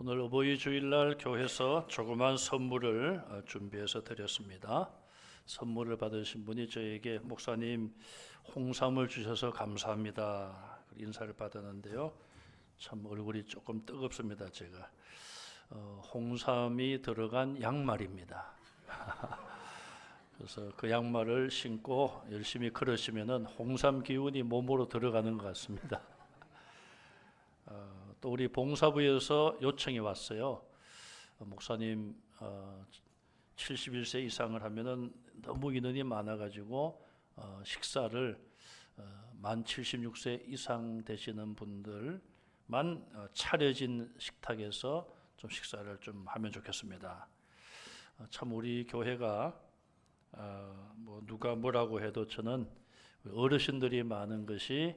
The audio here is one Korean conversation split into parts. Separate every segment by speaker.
Speaker 1: 오늘 어버이 주일날 교회에서 조그만 선물을 준비해서 드렸습니다. 선물을 받으신 분이 저에게 목사님 홍삼을 주셔서 감사합니다. 인사를 받았는데요. 참 얼굴이 조금 뜨겁습니다. 제가 홍삼이 들어간 양말입니다. 그래서 그 양말을 신고 열심히 걸으시면은 홍삼 기운이 몸으로 들어가는 것 같습니다. 또 우리 봉사부에서 요청이 왔어요. 목사님 71세 이상을 하면은 너무 인원이 많아가지고 식사를 만 76세 이상 되시는 분들만 차려진 식탁에서 좀 식사를 좀 하면 좋겠습니다. 참 우리 교회가 뭐 누가 뭐라고 해도 저는 어르신들이 많은 것이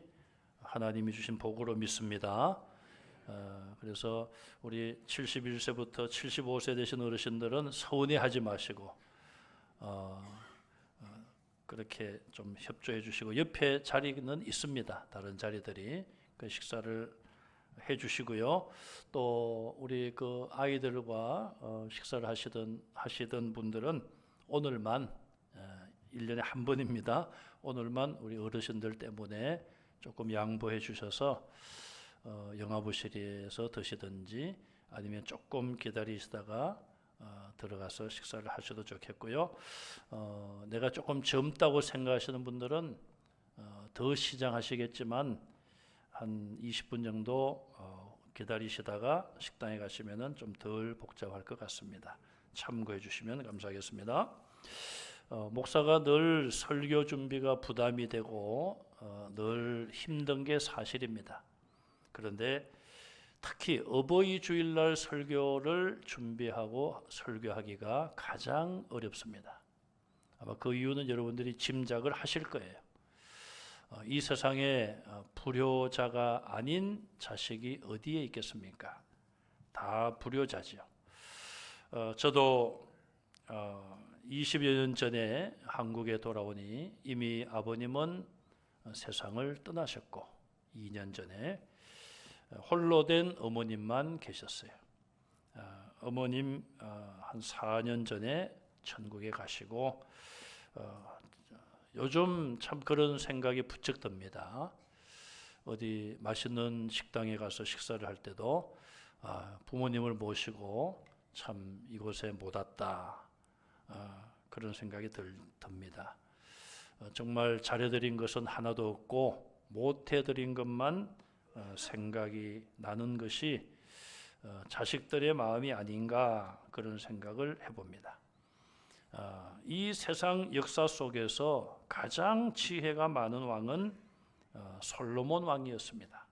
Speaker 1: 하나님이 주신 복으로 믿습니다. 그래서 우리 71세부터 75세 되신 어르신들은 서운해하지 마시고 그렇게 좀 협조해 주시고, 옆에 자리는 있습니다. 다른 자리들이 그 식사를 해 주시고요. 또 우리 그 아이들과 식사를 하시던 분들은 오늘만 1년에 한 번입니다. 오늘만 우리 어르신들 때문에 조금 양보해 주셔서 영화부실에서 드시든지 아니면 조금 기다리시다가 들어가서 식사를 하셔도 좋겠고요. 내가 조금 젊다고 생각하시는 분들은 더 시장하시겠지만 한 20분 정도 기다리시다가 식당에 가시면은 좀 덜 복잡할 것 같습니다. 참고해 주시면 감사하겠습니다. 목사가 늘 설교 준비가 부담이 되고 늘 힘든 게 사실입니다. 그런데 특히 어버이 주일날 설교를 준비하고 설교하기가 가장 어렵습니다. 아마 그 이유는 여러분들이 짐작을 하실 거예요. 이 세상에 불효자가 아닌 자식이 어디에 있겠습니까? 다 불효자죠. 저도 20여 년 전에 한국에 돌아오니 이미 아버님은 세상을 떠나셨고 2년 전에 홀로 된 어머님만 계셨어요. 어머님 한 4년 전에 천국에 가시고 요즘 참 그런 생각이 부쩍 듭니다. 어디 맛있는 식당에 가서 식사를 할 때도 부모님을 모시고 참 이곳에 못 왔다, 그런 생각이 듭니다. 정말 잘해드린 것은 하나도 없고 못해드린 것만 생각이 나는 것이 자식들의 마음이 아닌가, 그런 생각을 해봅니다. 이 세상 역사 속에서 가장 지혜가 많은 왕은 솔로몬 왕이었습니다.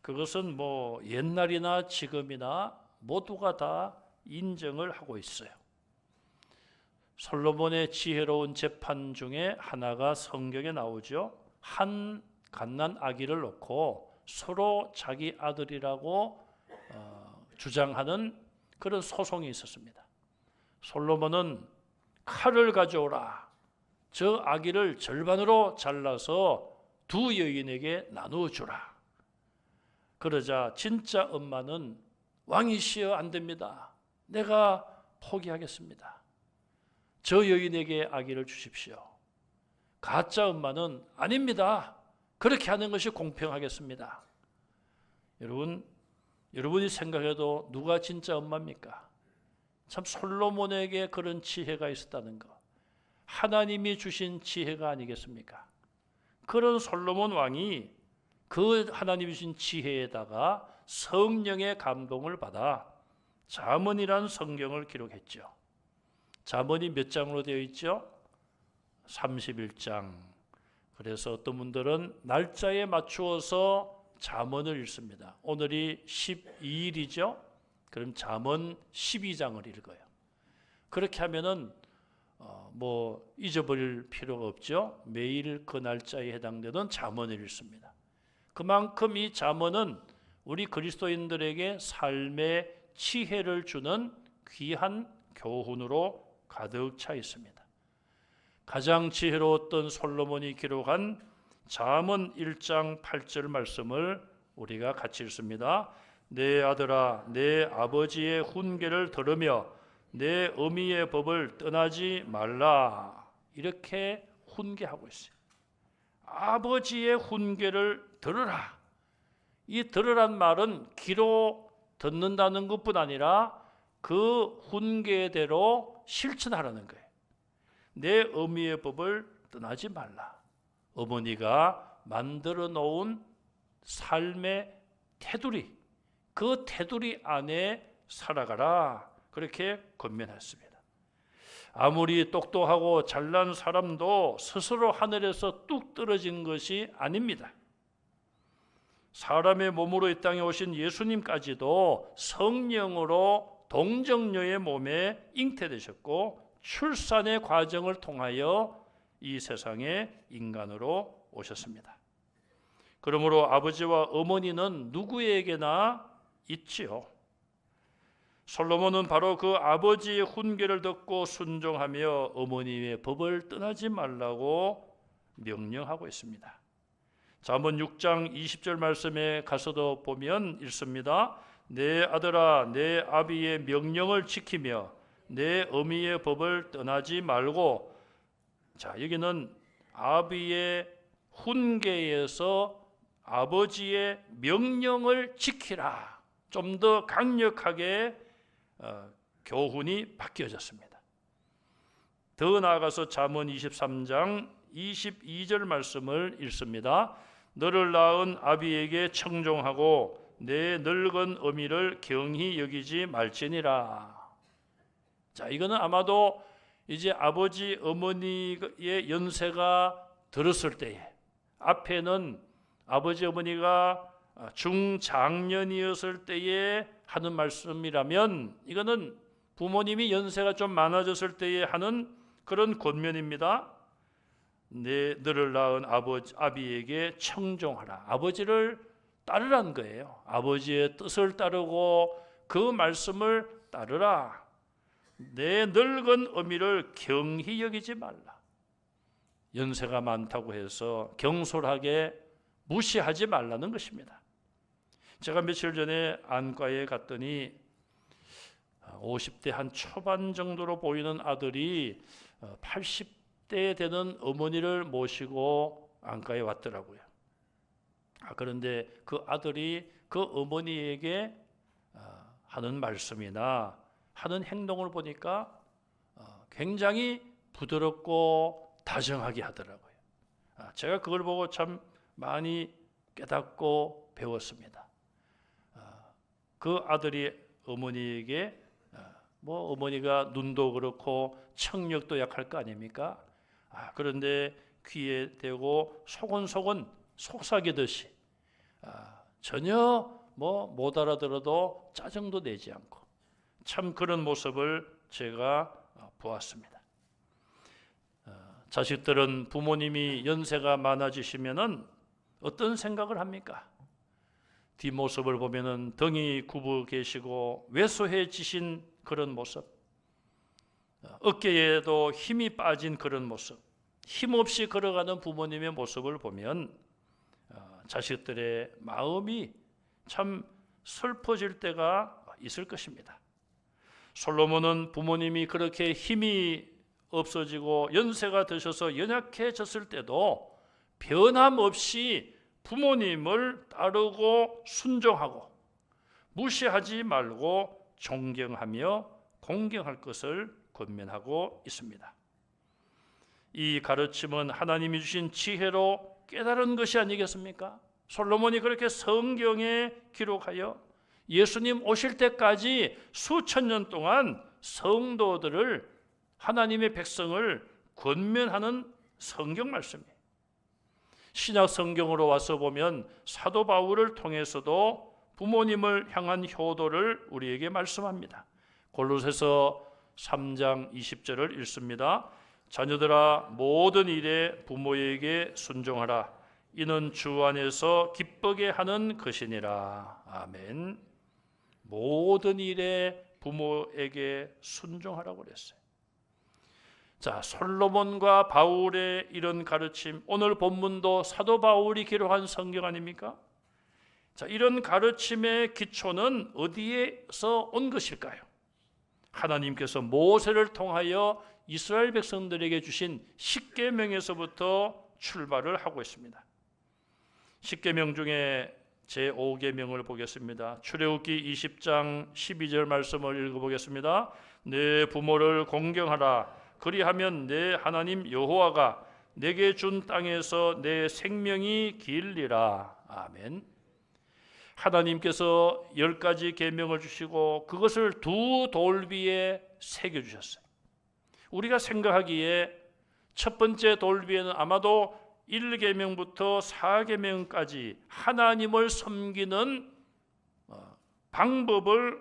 Speaker 1: 그것은 뭐 옛날이나 지금이나 모두가 다 인정을 하고 있어요. 솔로몬의 지혜로운 재판 중에 하나가 성경에 나오죠. 한 갓난 아기를 놓고 서로 자기 아들이라고 주장하는 그런 소송이 있었습니다. 솔로몬은 칼을 가져오라, 저 아기를 절반으로 잘라서 두 여인에게 나누어 주라. 그러자 진짜 엄마는 왕이시여 안 됩니다. 내가 포기하겠습니다. 저 여인에게 아기를 주십시오. 가짜 엄마는 아닙니다. 그렇게 하는 것이 공평하겠습니다. 여러분이 생각해도 누가 진짜 엄마입니까? 참 솔로몬에게 그런 지혜가 있었다는 것, 하나님이 주신 지혜가 아니겠습니까? 그런 솔로몬 왕이 그 하나님이 주신 지혜에다가 성령의 감동을 받아 잠언이란 성경을 기록했죠. 잠언이 몇 장으로 되어 있죠? 31장. 그래서 어떤 분들은 날짜에 맞추어서 잠언을 읽습니다. 오늘이 12일이죠. 그럼 잠언 12장을 읽어요. 그렇게 하면은 뭐 잊어버릴 필요가 없죠. 매일 그 날짜에 해당되는 잠언을 읽습니다. 그만큼 이 잠언은 우리 그리스도인들에게 삶의 지혜를 주는 귀한 교훈으로 가득 차 있습니다. 가장 지혜로웠던 솔로몬이 기록한 잠언 1장 8절 말씀을 우리가 같이 읽습니다. 내 아들아 내 아버지의 훈계를 들으며 내 어미의 법을 떠나지 말라. 이렇게 훈계하고 있어요. 아버지의 훈계를 들으라. 이 들으란 말은 귀로 듣는다는 것뿐 아니라 그 훈계대로 실천하라는 거예요. 내 어미의 법을 떠나지 말라. 어머니가 만들어 놓은 삶의 테두리, 그 테두리 안에 살아가라. 그렇게 권면했습니다. 아무리 똑똑하고 잘난 사람도 스스로 하늘에서 뚝 떨어진 것이 아닙니다. 사람의 몸으로 이 땅에 오신 예수님까지도 성령으로 동정녀의 몸에 잉태되셨고 출산의 과정을 통하여 이 세상에 인간으로 오셨습니다. 그러므로 아버지와 어머니는 누구에게나 있지요. 솔로몬은 바로 그 아버지의 훈계를 듣고 순종하며 어머니의 법을 떠나지 말라고 명령하고 있습니다. 자, 한번 6장 20절 말씀에 가서도 보면 읽습니다. 내 아들아 내 아비의 명령을 지키며 내 어미의 법을 떠나지 말고. 자, 여기는 아비의 훈계에서 아버지의 명령을 지키라. 좀 더 강력하게 교훈이 바뀌어졌습니다. 더 나아가서 잠언 23장 22절 말씀을 읽습니다. 너를 낳은 아비에게 청종하고 내 늙은 어미를 경히 여기지 말지니라. 자, 이거는 아마도 이제 아버지 어머니의 연세가 들었을 때에, 앞에는 아버지 어머니가 중장년이었을 때에 하는 말씀이라면, 이거는 부모님이 연세가 좀 많아졌을 때에 하는 그런 권면입니다. 너를 낳은 아비에게 청종하라. 아버지를 따르라는 거예요. 아버지의 뜻을 따르고 그 말씀을 따르라. 내 늙은 어미를 경히 여기지 말라. 연세가 많다고 해서 경솔하게 무시하지 말라는 것입니다. 제가 며칠 전에 안과에 갔더니 50대 한 초반 정도로 보이는 아들이 80대 되는 어머니를 모시고 안과에 왔더라고요. 그런데 그 아들이 그 어머니에게 하는 말씀이나 하는 행동을 보니까 굉장히 부드럽고 다정하게 하더라고요. 제가 그걸 보고 참 많이 깨닫고 배웠습니다. 그 아들이 어머니에게 어머니가 눈도 그렇고 청력도 약할 거 아닙니까? 그런데 귀에 대고 소곤소곤 속삭이듯이 전혀 못 알아들어도 짜증도 내지 않고 참 그런 모습을 제가 보았습니다. 자식들은 부모님이 연세가 많아지시면은 어떤 생각을 합니까? 뒷모습을 보면은 등이 굽어 계시고 왜소해지신 그런 모습, 어깨에도 힘이 빠진 그런 모습, 힘없이 걸어가는 부모님의 모습을 보면 자식들의 마음이 참 슬퍼질 때가 있을 것입니다. 솔로몬은 부모님이 그렇게 힘이 없어지고 연세가 드셔서 연약해졌을 때도 변함없이 부모님을 따르고 순종하고 무시하지 말고 존경하며 공경할 것을 권면하고 있습니다. 이 가르침은 하나님이 주신 지혜로 깨달은 것이 아니겠습니까? 솔로몬이 그렇게 성경에 기록하여 예수님 오실 때까지 수천 년 동안 성도들을, 하나님의 백성을 권면하는 성경 말씀이에요. 신약 성경으로 와서 보면 사도 바울을 통해서도 부모님을 향한 효도를 우리에게 말씀합니다. 골로새서 3장 20절을 읽습니다. 자녀들아 모든 일에 부모에게 순종하라. 이는 주 안에서 기쁘게 하는 것이니라. 아멘. 모든 일에 부모에게 순종하라고 그랬어요. 자, 솔로몬과 바울의 이런 가르침, 오늘 본문도 사도 바울이 기록한 성경 아닙니까? 자, 이런 가르침의 기초는 어디에서 온 것일까요? 하나님께서 모세를 통하여 이스라엘 백성들에게 주신 십계명에서부터 출발을 하고 있습니다. 십계명 중에 제5계명을 보겠습니다. 출애굽기 20장 12절 말씀을 읽어보겠습니다. 내 부모를 공경하라. 그리하면 내 하나님 여호와가 내게 준 땅에서 내 생명이 길리라. 아멘. 하나님께서 10가지 계명을 주시고 그것을 두 돌비에 새겨주셨어요. 우리가 생각하기에 첫 번째 돌비에는 아마도 1계명부터 4계명까지 하나님을 섬기는 방법을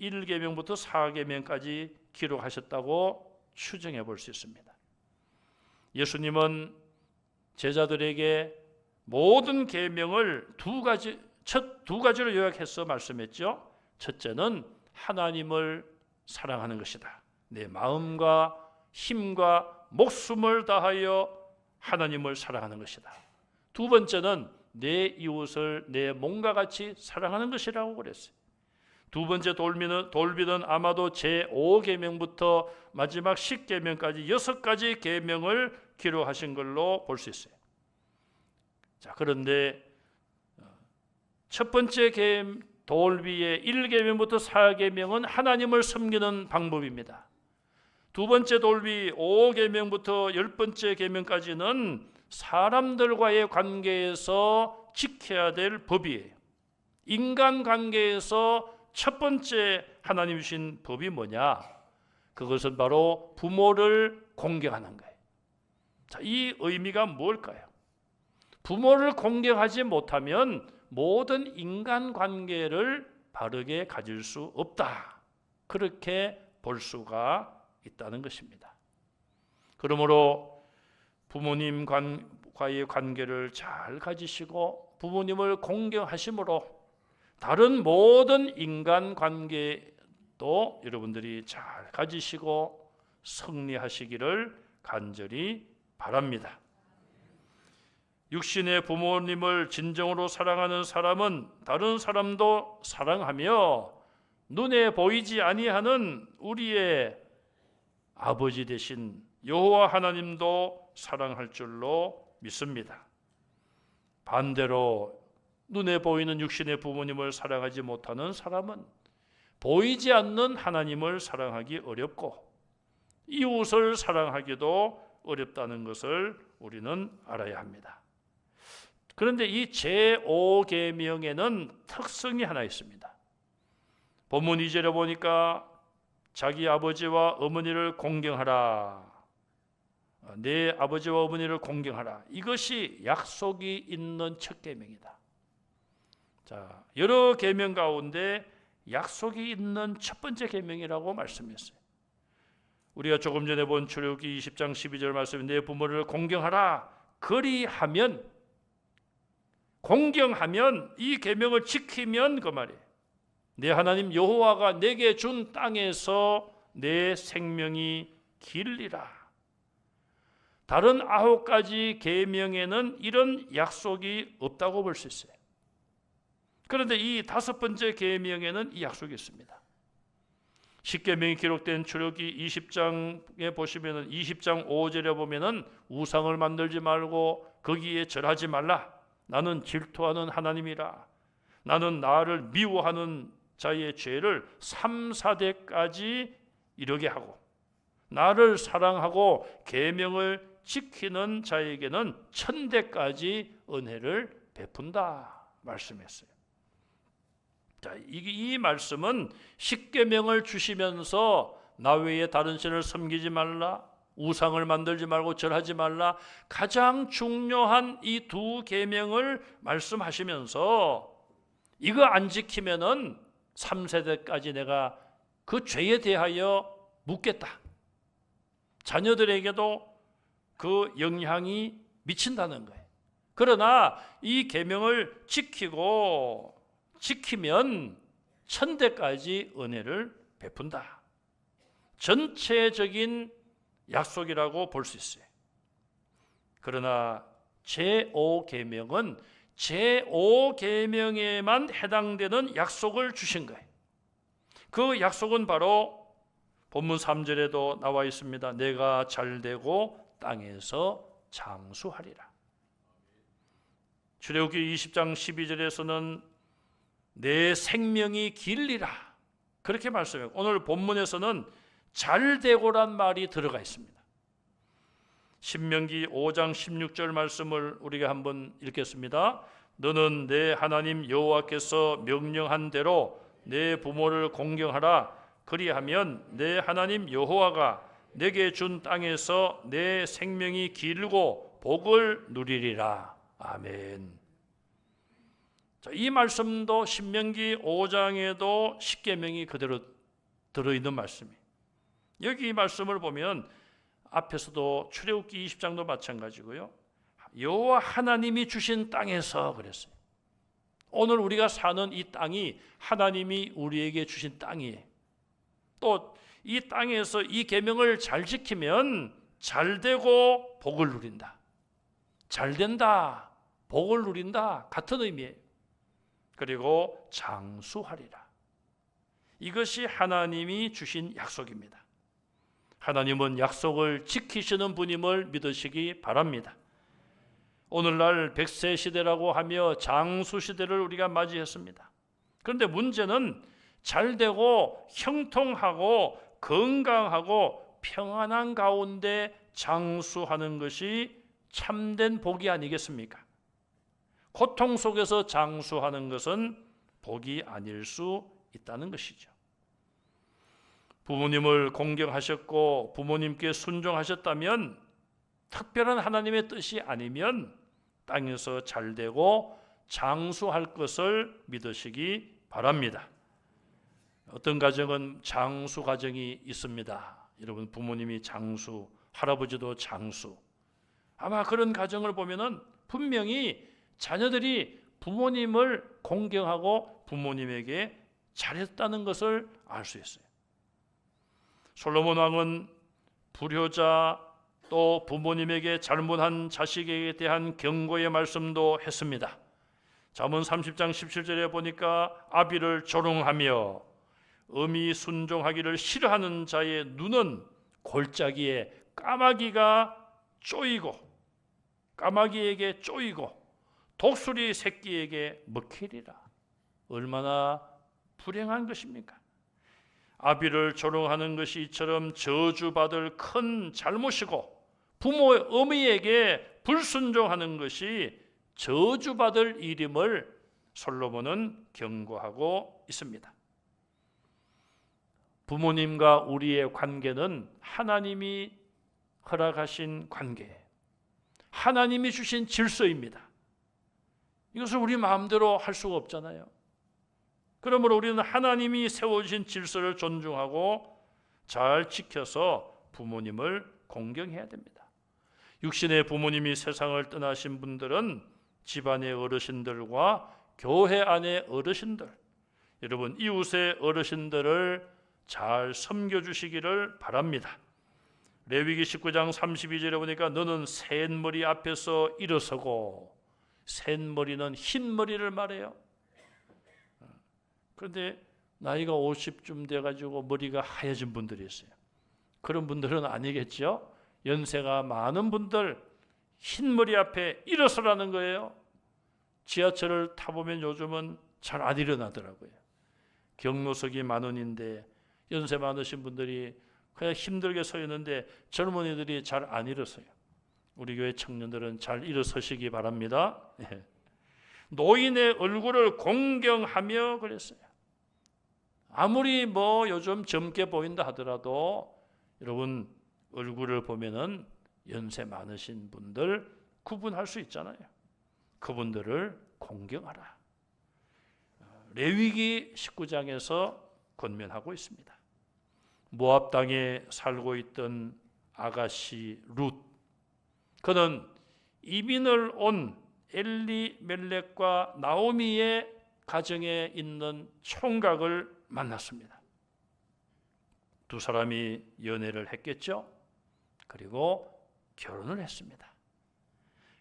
Speaker 1: 1계명부터 4계명까지 기록하셨다고 추정해 볼 수 있습니다. 예수님은 제자들에게 모든 계명을 두 가지로 요약해서 말씀했죠. 첫째는 하나님을 사랑하는 것이다. 내 마음과 힘과 목숨을 다하여 하나님을 사랑하는 것이다. 두 번째는 내 이웃을 내 몸과 같이 사랑하는 것이라고 그랬어요. 두 번째 돌비는 아마도 제5계명부터 마지막 10계명까지 6가지 계명을 기록하신 걸로 볼 수 있어요. 자, 그런데 첫 번째 돌비의 1계명부터 4계명은 하나님을 섬기는 방법입니다. 두 번째 돌비 5계명부터 10번째 계명까지는 사람들과의 관계에서 지켜야 될 법이에요. 인간 관계에서 첫 번째 하나님 주신 법이 뭐냐? 그것은 바로 부모를 공경하는 거예요. 자, 이 의미가 뭘까요? 부모를 공경하지 못하면 모든 인간 관계를 바르게 가질 수 없다. 그렇게 볼 수가 있다는 것입니다. 그러므로 부모님과의 관계를 잘 가지시고 부모님을 공경하심으로 다른 모든 인간 관계도 여러분들이 잘 가지시고 승리하시기를 간절히 바랍니다. 육신의 부모님을 진정으로 사랑하는 사람은 다른 사람도 사랑하며 눈에 보이지 아니하는 우리의 아버지 되신 여호와 하나님도 사랑할 줄로 믿습니다. 반대로 눈에 보이는 육신의 부모님을 사랑하지 못하는 사람은 보이지 않는 하나님을 사랑하기 어렵고 이웃을 사랑하기도 어렵다는 것을 우리는 알아야 합니다. 그런데 이 제5계명에는 특성이 하나 있습니다. 본문 2절에 보니까 자기 아버지와 어머니를 공경하라. 내 아버지와 어머니를 공경하라. 이것이 약속이 있는 첫 계명이다. 자, 여러 계명 가운데 약속이 있는 첫 번째 계명이라고 말씀했어요. 우리가 조금 전에 본 출애굽기 20장 12절 말씀에 내 부모를 공경하라. 그리하면 공경하면 이 계명을 지키면 그 말이에요. 내 하나님 여호와가 내게 준 땅에서 내 생명이 길리라. 다른 9가지 계명에는 이런 약속이 없다고 볼 수 있어요. 그런데 이 5번째 계명에는 이 약속이 있습니다. 10계명이 기록된 출애굽기 20장에 보시면은 20장 5절에 보면은 우상을 만들지 말고 거기에 절하지 말라. 나는 질투하는 하나님이라. 나는 나를 미워하는 자의 죄를 3, 4대까지 이르게 하고 나를 사랑하고 계명을 지키는 자에게는 1000대까지 은혜를 베푼다 말씀했어요. 자, 이 말씀은 십계명을 주시면서 나 외에 다른 신을 섬기지 말라, 우상을 만들지 말고 절하지 말라, 가장 중요한 이 두 계명을 말씀하시면서 이거 안 지키면은 3세대까지 내가 그 죄에 대하여 묻겠다. 자녀들에게도 그 영향이 미친다는 거예요. 그러나 이 계명을 지키면 1000대까지 은혜를 베푼다. 전체적인 약속이라고 볼 수 있어요. 그러나 제5계명은 제5계명에만 해당되는 약속을 주신 거예요. 그 약속은 바로 본문 3절에도 나와 있습니다. 내가 잘되고 땅에서 장수하리라. 출애굽기 20장 12절에서는 내 생명이 길리라 그렇게 말씀해요. 오늘 본문에서는 잘되고란 말이 들어가 있습니다. 신명기 5장 16절 말씀을 우리가 한번 읽겠습니다. 너는 내 하나님 여호와께서 명령한 대로 내 부모를 공경하라. 그리하면 내 하나님 여호와가 내게 준 땅에서 내 생명이 길고 복을 누리리라. 아멘. 자, 이 말씀도 신명기 5장에도 십계명이 그대로 들어있는 말씀이에요. 여기 이 말씀을 보면 앞에서도 출애굽기 20장도 마찬가지고요. 여호와 하나님이 주신 땅에서 그랬어요. 오늘 우리가 사는 이 땅이 하나님이 우리에게 주신 땅이에요. 또 이 땅에서 이 계명을 잘 지키면 잘되고 복을 누린다. 잘된다, 복을 누린다 같은 의미예요. 그리고 장수하리라. 이것이 하나님이 주신 약속입니다. 하나님은 약속을 지키시는 분임을 믿으시기 바랍니다. 오늘날 100세 시대라고 하며 장수 시대를 우리가 맞이했습니다. 그런데 문제는 잘되고 형통하고 건강하고 평안한 가운데 장수하는 것이 참된 복이 아니겠습니까? 고통 속에서 장수하는 것은 복이 아닐 수 있다는 것이죠. 부모님을 공경하셨고 부모님께 순종하셨다면 특별한 하나님의 뜻이 아니면 땅에서 잘되고 장수할 것을 믿으시기 바랍니다. 어떤 가정은 장수 가정이 있습니다. 여러분 부모님이 장수, 할아버지도 장수. 아마 그런 가정을 보면은 분명히 자녀들이 부모님을 공경하고 부모님에게 잘했다는 것을 알 수 있어요. 솔로몬 왕은 불효자 또 부모님에게 잘못한 자식에 대한 경고의 말씀도 했습니다. 잠언 30장 17절에 보니까 아비를 조롱하며 엄히 순종하기를 싫어하는 자의 눈은 골짜기에 까마귀에게 쪼이고 독수리 새끼에게 먹히리라. 얼마나 불행한 것입니까? 아비를 조롱하는 것이 이처럼 저주받을 큰 잘못이고 부모의 어미에게 불순종하는 것이 저주받을 일임을 솔로몬은 경고하고 있습니다. 부모님과 우리의 관계는 하나님이 허락하신 관계, 하나님이 주신 질서입니다. 이것을 우리 마음대로 할 수가 없잖아요. 그러므로 우리는 하나님이 세워주신 질서를 존중하고 잘 지켜서 부모님을 공경해야 됩니다. 육신의 부모님이 세상을 떠나신 분들은 집안의 어르신들과 교회 안의 어르신들, 여러분 이웃의 어르신들을 잘 섬겨주시기를 바랍니다. 레위기 19장 32절에 보니까 너는 샌머리 앞에서 일어서고, 샌머리는 흰머리를 말해요. 그런데 나이가 50쯤 돼가지고 머리가 하얘진 분들이 있어요. 그런 분들은 아니겠죠. 연세가 많은 분들 흰머리 앞에 일어서라는 거예요. 지하철을 타보면 요즘은 잘 안 일어나더라고요. 경로석이 10,000원인데 연세 많으신 분들이 그냥 힘들게 서 있는데 젊은이들이 잘 안 일어서요. 우리 교회 청년들은 잘 일어서시기 바랍니다. 노인의 얼굴을 공경하며 그랬어요. 아무리 요즘 젊게 보인다 하더라도 여러분 얼굴을 보면은 연세 많으신 분들 구분할 수 있잖아요. 그분들을 공경하라. 레위기 19장에서 권면하고 있습니다. 모압 땅에 살고 있던 아가씨 룻, 그는 이민을 온 엘리멜렉과 나오미의 가정에 있는 총각을 만났습니다. 두 사람이 연애를 했겠죠. 그리고 결혼을 했습니다.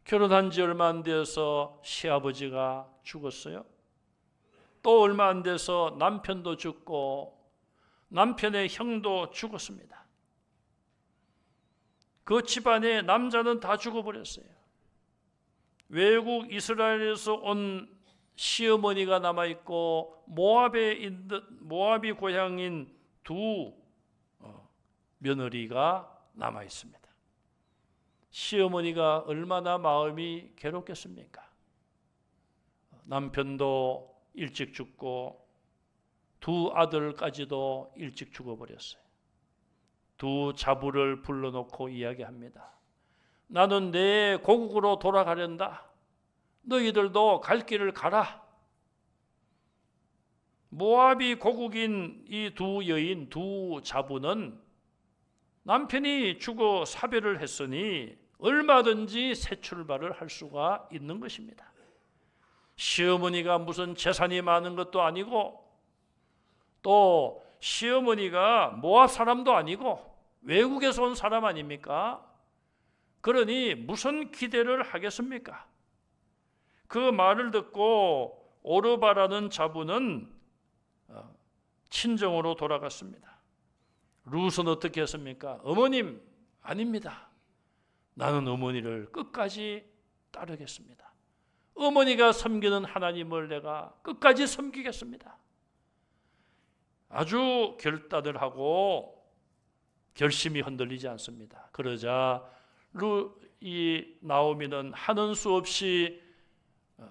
Speaker 1: 결혼한 지 얼마 안 돼서 시아버지가 죽었어요. 또 얼마 안 돼서 남편도 죽고 남편의 형도 죽었습니다. 그 집안의 남자는 다 죽어버렸어요. 외국 이스라엘에서 온 시어머니가 남아있고 모압이 고향인 두 며느리가 남아있습니다. 시어머니가 얼마나 마음이 괴롭겠습니까? 남편도 일찍 죽고 두 아들까지도 일찍 죽어버렸어요. 두 자부를 불러놓고 이야기합니다. 나는 내 고국으로 돌아가련다. 너희들도 갈 길을 가라. 모압이 고국인 이 두 여인, 두 자부는 남편이 죽어 사별을 했으니 얼마든지 새 출발을 할 수가 있는 것입니다. 시어머니가 무슨 재산이 많은 것도 아니고 또 시어머니가 모압 사람도 아니고 외국에서 온 사람 아닙니까? 그러니 무슨 기대를 하겠습니까? 그 말을 듣고 오르바라는 자부는 친정으로 돌아갔습니다. 룻은 어떻게 했습니까? 어머님, 아닙니다. 나는 어머니를 끝까지 따르겠습니다. 어머니가 섬기는 하나님을 내가 끝까지 섬기겠습니다. 아주 결단을 하고 결심이 흔들리지 않습니다. 그러자 이 나오미는 하는 수 없이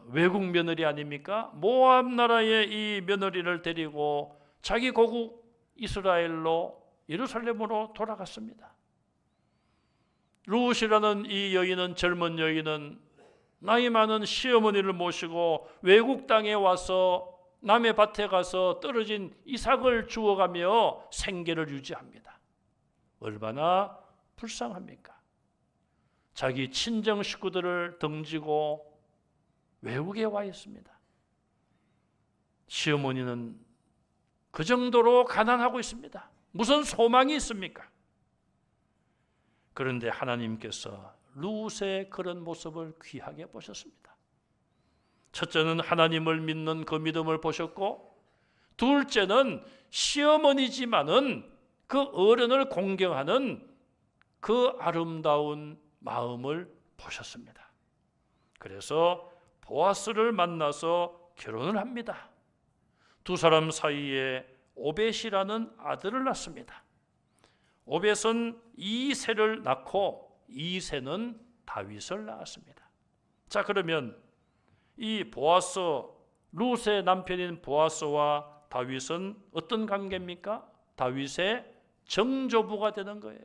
Speaker 1: 외국 며느리 아닙니까? 모압 나라의 이 며느리를 데리고 자기 고국 이스라엘로 예루살렘으로 돌아갔습니다. 룻이라는 이 여인은, 젊은 여인은 나이 많은 시어머니를 모시고 외국 땅에 와서 남의 밭에 가서 떨어진 이삭을 주워가며 생계를 유지합니다. 얼마나 불쌍합니까? 자기 친정 식구들을 등지고 외국에 와 있습니다. 시어머니는 그 정도로 가난하고 있습니다. 무슨 소망이 있습니까? 그런데 하나님께서 룻의 그런 모습을 귀하게 보셨습니다. 첫째는 하나님을 믿는 그 믿음을 보셨고, 둘째는 시어머니지만은 그 어른을 공경하는 그 아름다운 마음을 보셨습니다. 그래서 보아스를 만나서 결혼을 합니다. 두 사람 사이에 오벳이라는 아들을 낳습니다. 오벳은 이새를 낳고 이새는 다윗을 낳았습니다. 자, 그러면 이 보아스, 룻의 남편인 보아스와 다윗은 어떤 관계입니까? 다윗의 정조부가 되는 거예요.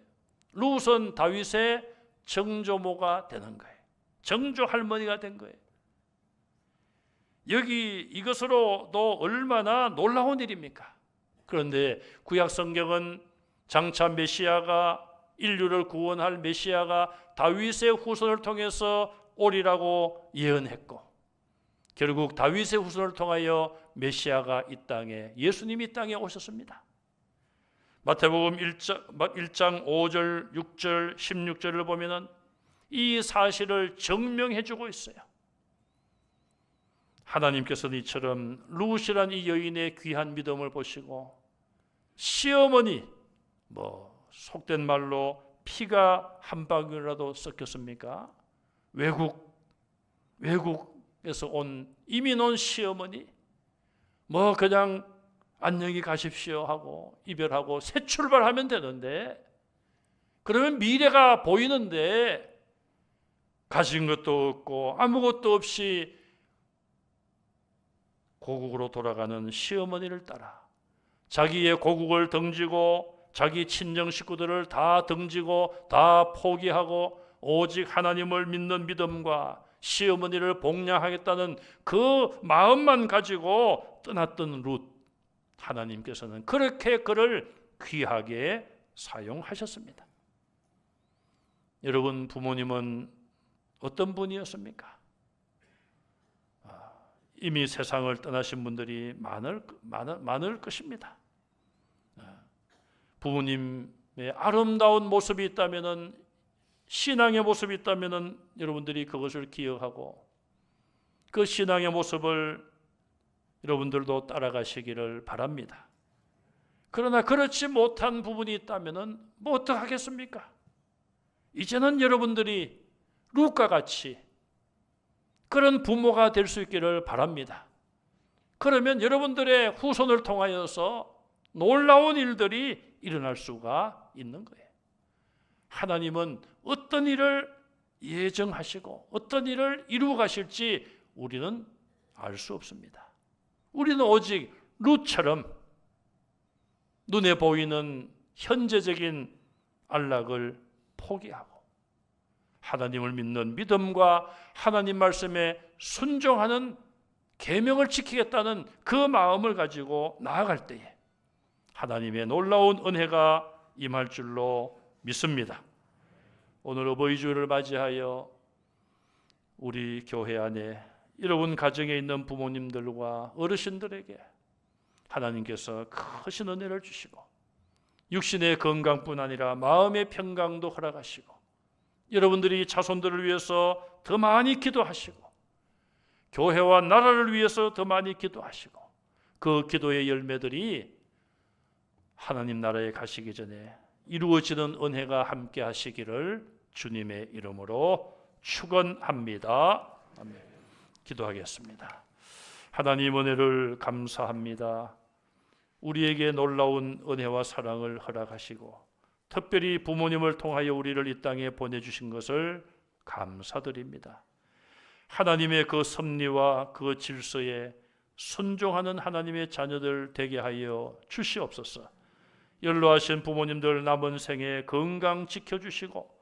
Speaker 1: 룻은 다윗의 정조모가 되는 거예요. 정조 할머니가 된 거예요. 여기 이것으로도 얼마나 놀라운 일입니까? 그런데 구약 성경은 장차 메시아가, 인류를 구원할 메시아가 다윗의 후손을 통해서 오리라고 예언했고, 결국 다윗의 후손을 통하여 메시아가 이 땅에, 예수님이 이 땅에 오셨습니다. 마태복음 1장 5절, 6절, 16절을 보면은 이 사실을 증명해 주고 있어요. 하나님께서는 이처럼 룻이란 이 여인의 귀한 믿음을 보시고, 시어머니, 속된 말로 피가 한 방울이라도 섞였습니까? 외국에서 이민 온 시어머니, 그냥 안녕히 가십시오 하고 이별하고 새 출발하면 되는데, 그러면 미래가 보이는데 가진 것도 없고 아무것도 없이 고국으로 돌아가는 시어머니를 따라 자기의 고국을 등지고 자기 친정 식구들을 다 등지고 다 포기하고 오직 하나님을 믿는 믿음과 시어머니를 복양하겠다는 그 마음만 가지고 떠났던 룻, 하나님께서는 그렇게 그를 귀하게 사용하셨습니다. 여러분, 부모님은 어떤 분이었습니까? 이미 세상을 떠나신 분들이 많을 것입니다. 부모님의 아름다운 모습이 있다면은 신앙의 모습이 있다면 여러분들이 그것을 기억하고 그 신앙의 모습을 여러분들도 따라가시기를 바랍니다. 그러나 그렇지 못한 부분이 있다면 뭐 어떡하겠습니까? 이제는 여러분들이 룻과 같이 그런 부모가 될 수 있기를 바랍니다. 그러면 여러분들의 후손을 통하여서 놀라운 일들이 일어날 수가 있는 거예요. 하나님은 어떤 일을 예정하시고 어떤 일을 이루어 가실지 우리는 알 수 없습니다. 우리는 오직 룻처럼 눈에 보이는 현재적인 안락을 포기하고 하나님을 믿는 믿음과 하나님 말씀에 순종하는 계명을 지키겠다는 그 마음을 가지고 나아갈 때에 하나님의 놀라운 은혜가 임할 줄로 믿습니다. 오늘 어버이주일을 맞이하여 우리 교회 안에 여러분 가정에 있는 부모님들과 어르신들에게 하나님께서 크신 은혜를 주시고 육신의 건강뿐 아니라 마음의 평강도 허락하시고 여러분들이 자손들을 위해서 더 많이 기도하시고 교회와 나라를 위해서 더 많이 기도하시고 그 기도의 열매들이 하나님 나라에 가시기 전에 이루어지는 은혜가 함께 하시기를 주님의 이름으로 축원합니다. 아멘. 기도하겠습니다. 하나님 은혜를 감사합니다. 우리에게 놀라운 은혜와 사랑을 허락하시고 특별히 부모님을 통하여 우리를 이 땅에 보내주신 것을 감사드립니다. 하나님의 그 섭리와 그 질서에 순종하는 하나님의 자녀들 되게 하여 주시옵소서. 연로하신 부모님들 남은 생에 건강 지켜주시고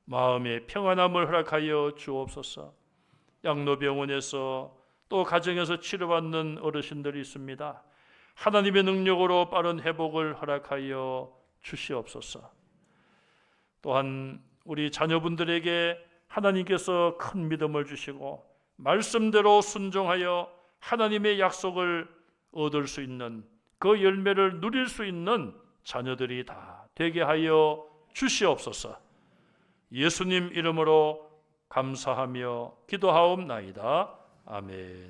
Speaker 1: 마음의 평안함을 허락하여 주옵소서. 양로병원에서 또 가정에서 치료받는 어르신들이 있습니다. 하나님의 능력으로 빠른 회복을 허락하여 주시옵소서. 또한 우리 자녀분들에게 하나님께서 큰 믿음을 주시고 말씀대로 순종하여 하나님의 약속을 얻을 수 있는 그 열매를 누릴 수 있는 자녀들이 다 되게 하여 주시옵소서. 예수님 이름으로 감사하며 기도하옵나이다. 아멘.